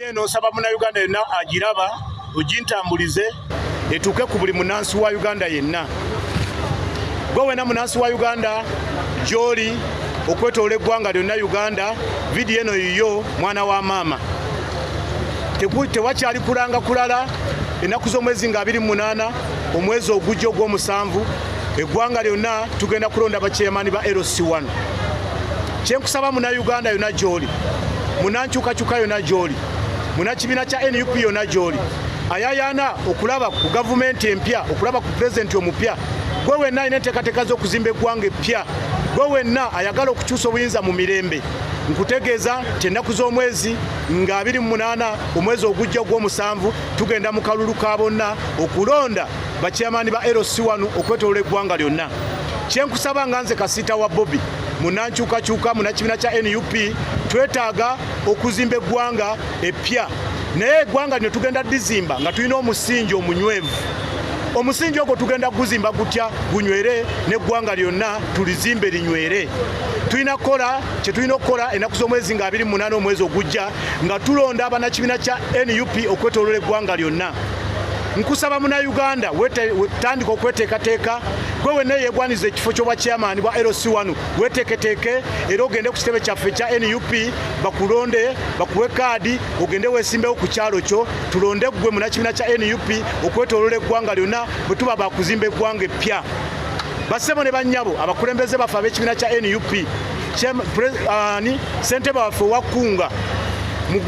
Eno saba muna Uganda yenna agiraba ogintambulize etuuke ku buli munansi wa Uganda yenna. Gwe wena munansi wa Uganda gy'oli okwetoola eggwanga lyonna Uganda, vidiyo eno yiyo mwana wa maama. Tewakyali kulanga kulala ennaku z'omwezi nga 28 omwezi ogujja ogw'omusanvu eggwanga lyonna tugenda kulonda bakyeyamani ba LC1. Kyenkusaba muna Uganda yonna gy'oli, munankyukakyuka yonna gy'oli, muna kibiina kya NUP yonna gy'oli, ayayaana okulaba ku gavumenti empya, okulaba ku pulezidenti omupya, gwe wenna alina enteekateeka z'okuzimba eggwanga eppya, gwe wenna ayagala okukyusa obuyinza mu mirembe, nkutegeeza nti ennaku z'omwezi nga 28 omwezi ogujja ogw'omusanvu tugenda mu kalulu ka bonna okulonda bakyeyamani ba LC1 okwetoloola eggwanga lyonna. Kyenkusaba nga nze Kasiita wa Bobby, munankyukakyuka, muna kibiina kya NUP, twetaaga okuzimba eggwanga eppya, naye eggwanga lino tugenda dizimba nga tulina omusingi omunywevu. Omusingi ogwo tugenda guzimba gutya gunywere n'eggwanga lyonna tulizimbe linywere. Tulina kukola kye tulina okukola ennaku z'omwezi nga 28 omwezi ogujja nga tulonda abannakibiina kya NUP okwetoloola eggwanga lyonna. Nkusaba muna Uganda wetandika okweteekateeka, gwe wenna yeegwaniza ekifo ky'obwa chairman bwa LC1 weteeketeeke era ogende ku kitebe kyaffe kya NUP bakulonde, bakuwe kaadi ogende weesimbewo ku kyalo kyo, tulonde gwe munnakibiina kya NUP okwetoloola eggwanga lyonna bwe tuba bakuzimba eggwanga eppya. Bassebo ne bannyabo abakulembeze baffe ab'ekibiina kya NUP, ssentebe waffe owakkunga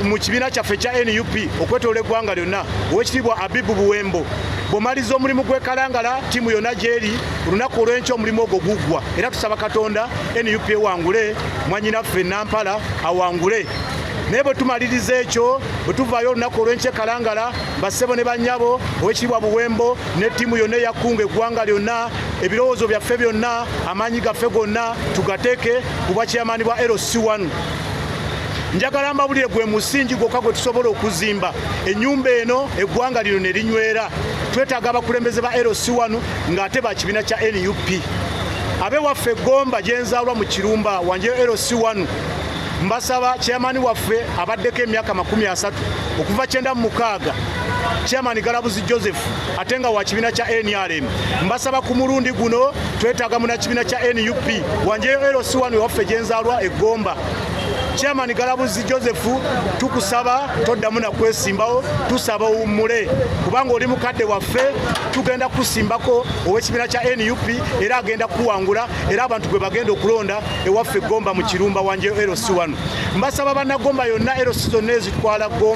mu kibiina kyaffe kya NUP okwetoloola eggwanga lyonna, Oweekitiibwa Abibu Buwembo, bw'omaliza omulimu gw'ekalangala ttiimu yonna gy'eri olunaku olw'enkya omulimu ogwo guggwa, era tusaba Katonda NUP ewangule, mwannyinaffe Nampala awangule. Naye bwe tumaliriza ekyo, bwe tuvaayo olunaku olw'enkya ekalangala, bassebo ne bannyabo, Oweekitiibwa Buwembo ne ttiimu yonna eyakkunga eggwanga lyonna, ebirowoozo byaffe byonna, amaanyi gaffe gonna tugateeke ku bwakyeyamani bwa LC1. Njagala mbabulire gwe musingi gwokka gwe tusobola okuzimba ennyumba eno eggwanga lino ne linywera. Twetaaga abakulembeze ba LC1 ng'ate ba kibiina kya NUP. Abewaffe Gomba gye nzaalwa mu Kirumba wanje LC1, mbasaba chairman waffe abaddeko emyaka 30 okuva 96, Chairman Galabuzi Joseph ate nga wa kibiina kya NRM, mbasaba ku mulundi guno twetaaga muna kibiina kya NUP wanje LC1 waffe gye nzaalwa eGomba. Chairman Galabuzi Joseph, tukusaba toddamu na kwesimbawo, tusaba owummule kubanga oli mukadde waffe, tugenda kusimbako ow'ekibiina kya NUP era agenda kuwangula era abantu gwe bagenda okulonda ewaffe Gomba mu Kirumba wanje LC1. Mbasaba bannagomba yonna LC zonna ezitwala Gomba